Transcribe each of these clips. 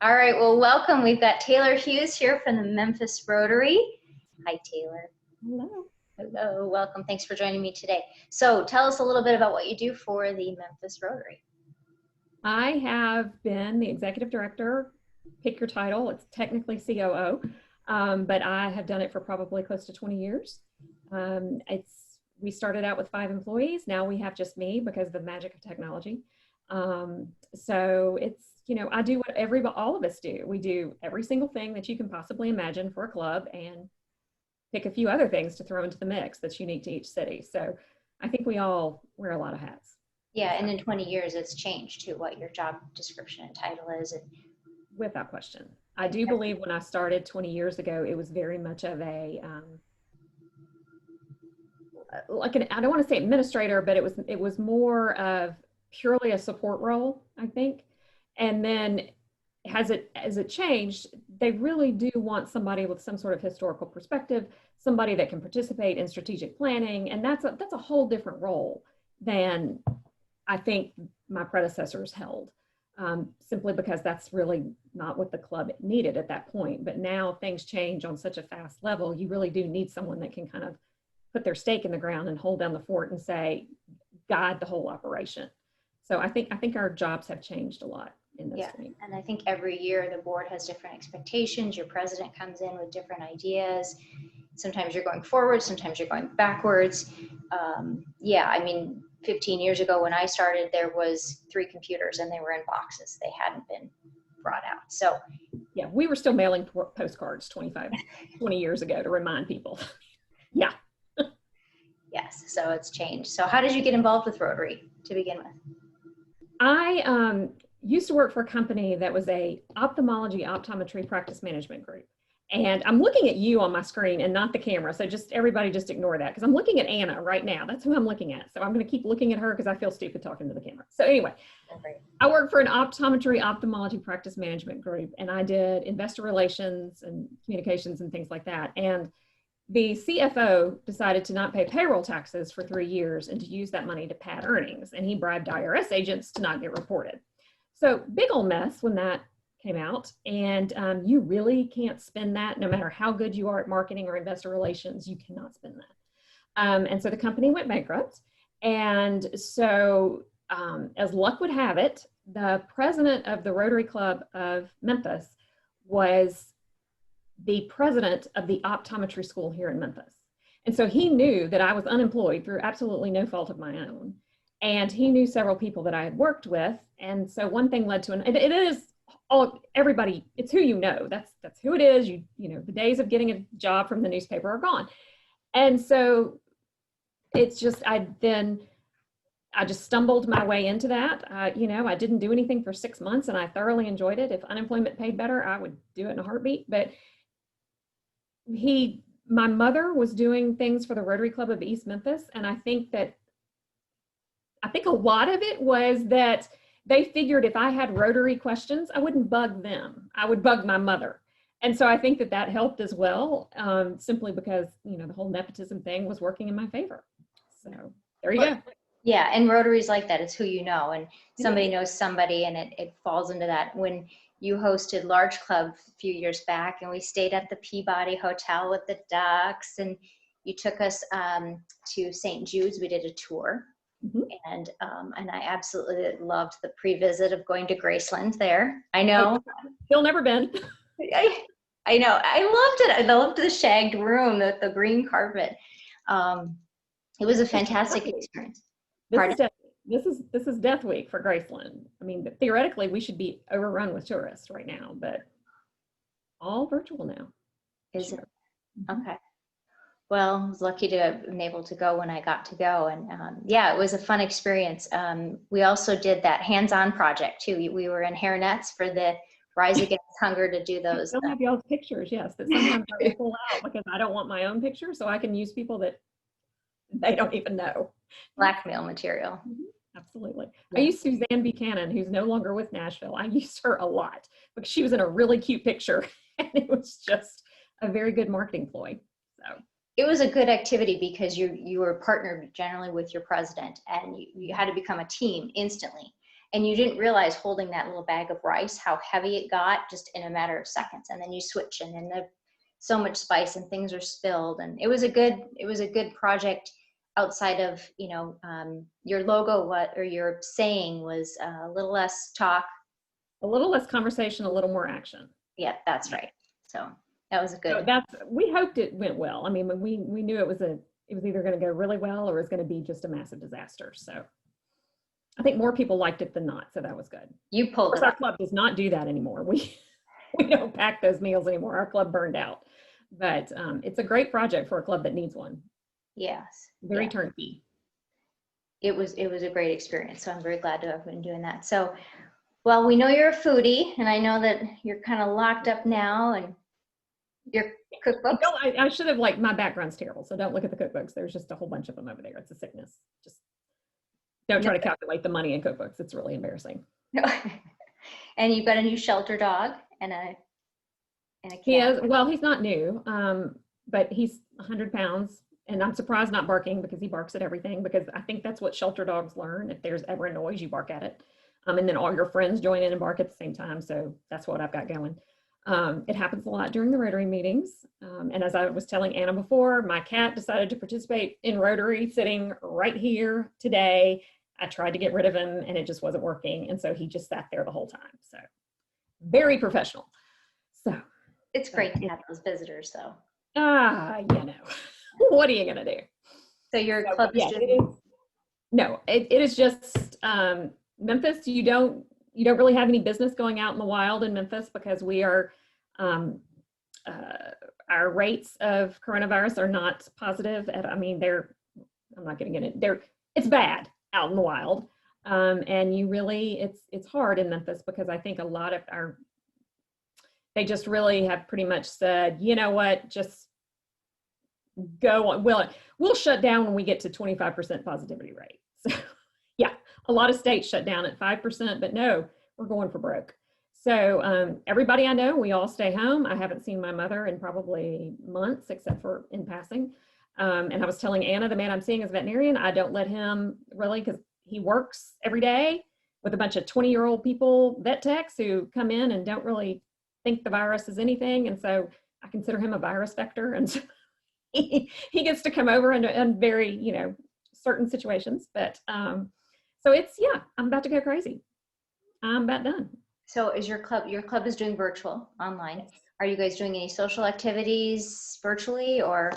All right, well, welcome. We've got Taylor Hughes here from the Memphis Rotary. Hi, Taylor. Hello. Hello, welcome. Thanks for joining me today. So tell us a little bit about what you do for the Memphis Rotary. I have been the executive director, pick your title, it's technically COO, but I have done it for probably close to 20 years. We started out with 5 employees. Now we have just me because of the magic of technology. So it's, I do what all of us do. We do every single thing that you can possibly imagine for a club and pick a few other things to throw into the mix that's unique to each city. So I think we all wear a lot of hats. Yeah, and in 20 years, it's changed to what your job description and title is. Without question. I do believe when I started 20 years ago, it was very much of a, I don't want to say administrator, but it was more of purely a support role, I think. And then as it changed, they really do want somebody with some sort of historical perspective, somebody that can participate in strategic planning. And that's a whole different role than I think my predecessors held, simply because that's really not what the club needed at that point. But now things change on such a fast level. You really do need someone that can kind of put their stake in the ground and hold down the fort and say, guide the whole operation. So I think our jobs have changed a lot in this team. And I think every year the board has different expectations. Your president comes in with different ideas. Sometimes you're going forward, sometimes you're going backwards. I mean, 15 years ago when I started, there was 3 computers and they were in boxes. They hadn't been brought out. So yeah, we were still mailing postcards 20 years ago to remind people. Yeah. Yes, so it's changed. So how did you get involved with Rotary to begin with? I used to work for a company that was a optometry practice management group. And I'm looking at you on my screen and not the camera. So everybody just ignore that because I'm looking at Anna right now. That's who I'm looking at. So I'm going to keep looking at her because I feel stupid talking to the camera. So anyway, I work for an ophthalmology practice management group, and I did investor relations and communications and things like that. And the CFO decided to not pay payroll taxes for 3 years and to use that money to pad earnings. And he bribed IRS agents to not get reported. So big old mess when that came out, and you really can't spend that. No matter how good you are at marketing or investor relations, you cannot spend that. And so the company went bankrupt. And so as luck would have it, the president of the Rotary Club of Memphis was the president of the optometry school here in Memphis. And so he knew that I was unemployed through absolutely no fault of my own. And he knew several people that I had worked with. And so one thing led to another. It is everybody, it's who you know. That's who it is. The days of getting a job from the newspaper are gone. And so it's just, I just stumbled my way into that. I didn't do anything for 6 months and I thoroughly enjoyed it. If unemployment paid better, I would do it in a heartbeat. But my mother was doing things for the Rotary Club of East Memphis. And I think a lot of it was that they figured if I had Rotary questions, I wouldn't bug them. I would bug my mother. And so I think that helped as well, simply because, the whole nepotism thing was working in my favor. So there you go. Yeah, and Rotary's like that. It's who you know, and somebody knows somebody, and it falls into that. When you hosted Large Club a few years back, and we stayed at the Peabody Hotel with the Ducks, and you took us to St. Jude's. We did a tour. Mm-hmm. And I absolutely loved the pre-visit of going to Graceland there. I know. Still never been. I know. I loved it. I loved the shagged room, the green carpet. It was a fantastic experience. This is Death Week for Graceland. I mean, theoretically, we should be overrun with tourists right now, but all virtual now. Is it? Okay. Well, I was lucky to have been able to go when I got to go. And it was a fun experience. We also did that hands-on project too. We were in hairnets for the Rise Against Hunger to do those. I still have y'all's pictures, yes, that sometimes I pull out because I don't want my own picture, so I can use people that they don't even know. Blackmail material. Mm-hmm. Absolutely. Yeah. I used Suzanne Buchanan, who's no longer with Nashville. I used her a lot because she was in a really cute picture and it was just a very good marketing ploy. So it was a good activity because you were partnered generally with your president, and you had to become a team instantly. and you didn't realize holding that little bag of rice, how heavy it got just in a matter of seconds. And then you switch and then so much spice and things are spilled. And it was a good project outside of, your logo, or your saying was a little less talk. A little less conversation, a little more action. Yeah, that's right. So that was a good. So we hoped it went well. I mean, we knew it was either going to go really well or it was going to be just a massive disaster. So I think more people liked it than not. So that was good. You pulled it Our up. club does not do that anymore. We don't pack those meals anymore. Our club burned out, but it's a great project for a club that needs one. Yes. Very turnkey. It was a great experience. So I'm very glad to have been doing that. So, well, we know you're a foodie, and I know that you're kind of locked up now, and your cookbooks. No, I should have, my background's terrible, so don't look at the cookbooks. There's just a whole bunch of them over there. It's a sickness. Just don't try to calculate the money in cookbooks. It's really embarrassing. No. And you've got a new shelter dog and a cat. He's not new, but he's 100 pounds, and I'm surprised not barking, because he barks at everything, because I think that's what shelter dogs learn. If there's ever a noise, you bark at it. And then all your friends join in and bark at the same time. So that's what I've got going. It happens a lot during the Rotary meetings. And as I was telling Anna before, my cat decided to participate in Rotary, sitting right here today. I tried to get rid of him and it just wasn't working. And so he just sat there the whole time. So very professional. So it's great to have those visitors, though. What are you going to do? So your club is it is just Memphis. You don't really have any business going out in the wild in Memphis, because we are our rates of coronavirus are not positive. I'm not getting in it. It's bad out in the wild, and it's hard in Memphis, because I think a lot of they just really have pretty much said, you know what, just go on. We'll shut down when we get to 25% positivity rate. So yeah, a lot of states shut down at 5%, but no, we're going for broke. So everybody I know, we all stay home. I haven't seen my mother in probably months, except for in passing. And I was telling Anna, the man I'm seeing is a veterinarian. I don't let him really, because he works every day with a bunch of 20-year-old people, vet techs, who come in and don't really think the virus is anything. And so I consider him a virus vector. And so he gets to come over in very, certain situations. But so I'm about to go crazy. I'm about done. So is your club is doing virtual online? Yes. Are you guys doing any social activities virtually, or?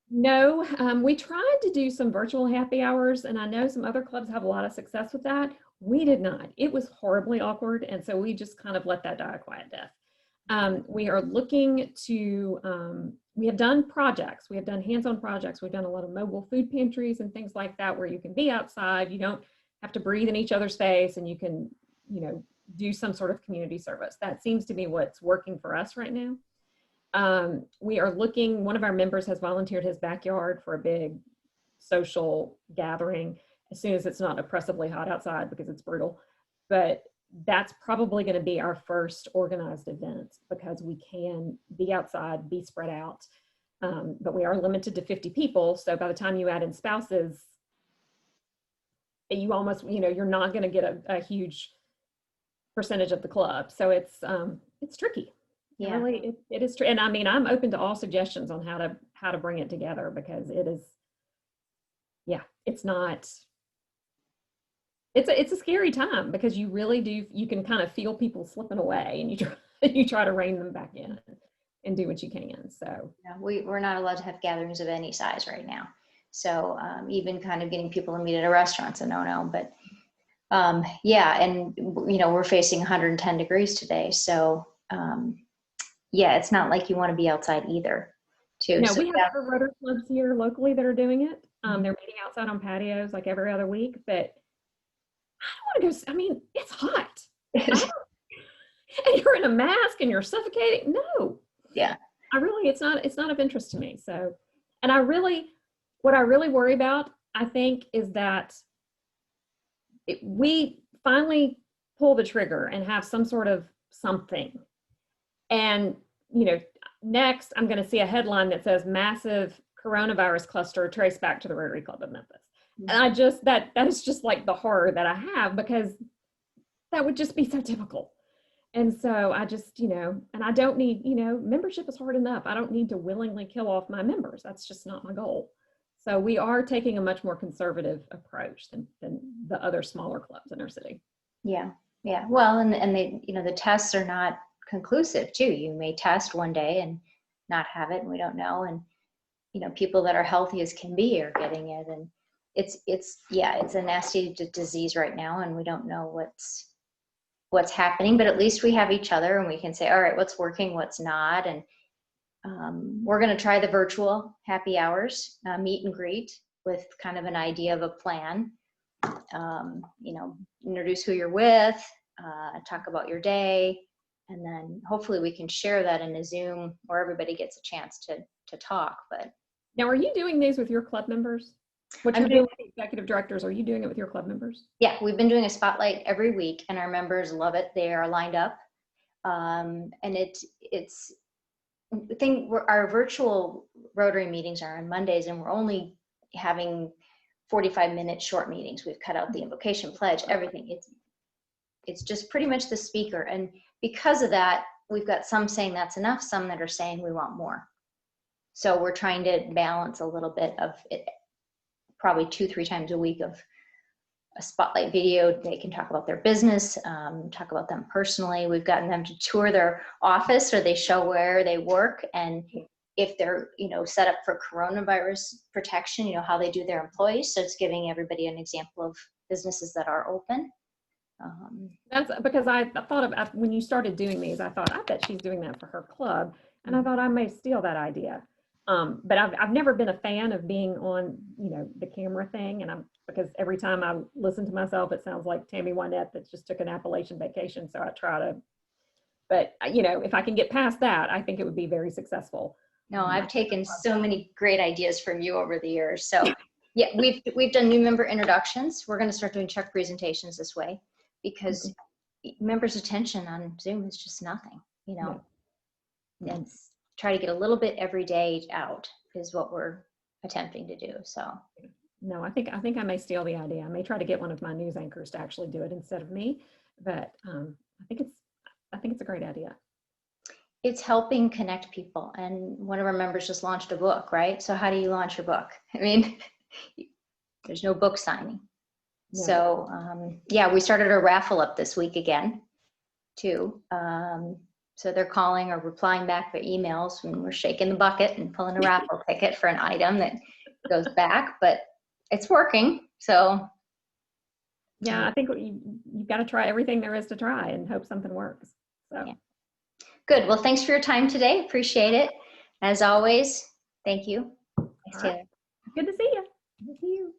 No, we tried to do some virtual happy hours, and I know some other clubs have a lot of success with that. We did not. It was horribly awkward, and so we just kind of let that die a quiet death. We are looking to, we have done projects. We have done hands-on projects. We've done a lot of mobile food pantries and things like that, where you can be outside. You don't have to breathe in each other's face, and you can, do some sort of community service. That seems to be what's working for us right now. We are looking, one of our members has volunteered his backyard for a big social gathering as soon as it's not oppressively hot outside, because it's brutal. But that's probably going to be our first organized event, because we can be outside, be spread out. But we are limited to 50 people. So by the time you add in spouses, you almost, you're not going to get a huge percentage of the club. So it's tricky. Yeah, really, it is true. And I'm open to all suggestions on how to bring it together, because it is, it's a scary time, because you really do, you can kind of feel people slipping away, and you try to rein them back in and do what you can. So yeah, we're not allowed to have gatherings of any size right now. So even kind of getting people to meet at a restaurant's a no-no. But and we're facing 110 degrees today. So it's not like you want to be outside either, too. No, we have Rotary clubs here locally that are doing it. They're meeting outside on patios like every other week, but I don't want to go, it's hot. And you're in a mask and you're suffocating. No. Yeah. It's not of interest to me. So, and what I really worry about, I think, is that we finally pull the trigger and have some sort of something. And, next I'm going to see a headline that says massive coronavirus cluster traced back to the Rotary Club of Memphis. And that is just like the horror that I have, because That would just be so typical. And so I just, and I don't need, membership is hard enough. I don't need to willingly kill off my members. That's just not my goal. So we are taking a much more conservative approach than the other smaller clubs in our city. Yeah. Yeah. Well, and they, the tests are not conclusive too. You may test one day and not have it, and we don't know. And, people that are healthy as can be are getting it. And it's a nasty disease right now, and we don't know what's happening, but at least we have each other and we can say, all right, what's working, what's not. And we're going to try the virtual happy hours, meet and greet with kind of an idea of a plan. Introduce who you're with, talk about your day, and then hopefully we can share that in a Zoom where everybody gets a chance to talk. But now, are you doing these with your club members? What you're doing with the executive directors, are you doing it with your club members? Yeah, we've been doing a spotlight every week, and our members love it. They are lined up, and our virtual Rotary meetings are on Mondays, and we're only having 45-minute short meetings. We've cut out the invocation pledge, everything. It's just pretty much the speaker, and because of that, we've got some saying that's enough, some that are saying we want more. So we're trying to balance a little bit of it, probably 2-3 times a week of a spotlight video. They can talk about their business, talk about them personally. We've gotten them to tour their office, or they show where they work, and if they're set up for coronavirus protection, how they do their employees. So it's giving everybody an example of businesses that are open. That's because I thought of, when you started doing these, I thought, I bet she's doing that for her club, and I thought I may steal that idea. But I've never been a fan of being on, the camera thing. And because every time I listen to myself, it sounds like Tammy Wynette that just took an Appalachian vacation. So I try to, but if I can get past that, I think it would be very successful. No, I've taken so many great ideas from you over the years. So yeah, we've done new member introductions. We're going to start doing check presentations this way, because members' attention on Zoom is just nothing, and try to get a little bit every day out is what we're attempting to do. So no, I think I may steal the idea. I may try to get one of my news anchors to actually do it instead of me, but I think it's a great idea. It's helping connect people, and one of our members just launched a book, right? So how do you launch a book? I mean, there's no book signing. No. So we started a raffle up this week again too. So they're calling or replying back by emails when we're shaking the bucket and pulling a raffle ticket for an item that goes back, but it's working. So yeah, I think you've got to try everything there is to try and hope something works. So yeah. Good. Well, thanks for your time today. Appreciate it. As always, thank you. Thanks, Taylor. Good to see you. Good to see you.